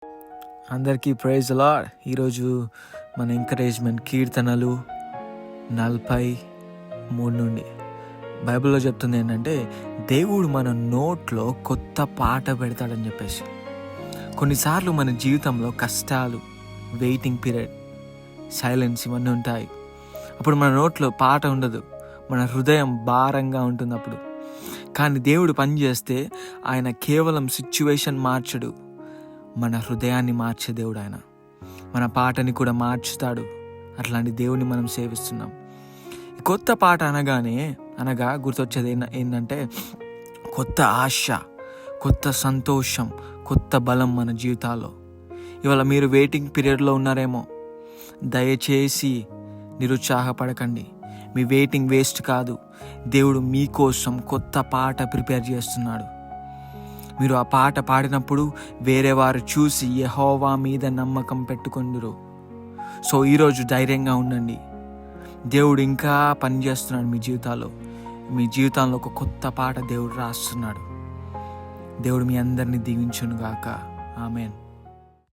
అందరికీ praise lord. ఈరోజు మన ఎంకరేజ్మెంట్ కీర్తనలు 43 నుండి బైబిల్లో చెప్తుంది ఏంటంటే, దేవుడు మన నోట్లో కొత్త పాట పెడతాడని చెప్పేసి. కొన్నిసార్లు మన జీవితంలో కష్టాలు, వెయిటింగ్ పీరియడ్, సైలెన్స్ ఇవన్నీ ఉంటాయి. అప్పుడు మన నోట్లో పాట ఉండదు, మన హృదయం భారంగా ఉంటుంది అప్పుడు. కానీ దేవుడు పని చేస్తే ఆయన కేవలం సిచ్యువేషన్ మార్చడు, మన హృదయాన్ని మార్చే దేవుడు ఆయన. మన పాటని కూడా మార్చుతాడు. అట్లాంటి దేవుని మనం సేవిస్తున్నాం. ఈ కొత్త పాట అనగా గుర్తొచ్చేది ఏంటంటే కొత్త ఆశ, కొత్త సంతోషం, కొత్త బలం మన జీవితాల్లో. ఇవాళ మీరు వెయిటింగ్ పీరియడ్లో ఉన్నారేమో, దయచేసి నిరుత్సాహపడకండి. మీ వెయిటింగ్ వేస్ట్ కాదు. దేవుడు మీకోసం కొత్త పాట ప్రిపేర్ చేస్తున్నాడు. మీరు ఆ పాట పాడినప్పుడు వేరే వారు చూసి యెహోవా మీద నమ్మకం పెట్టుకొందురు. సో ఈరోజు ధైర్యంగా ఉండండి. దేవుడు ఇంకా పని చేస్తున్నాడు మీ జీవితంలో ఒక కొత్త పాట దేవుడు రాస్తున్నాడు. దేవుడు మీ అందరినీ దీవించును గాక. ఆమేన్.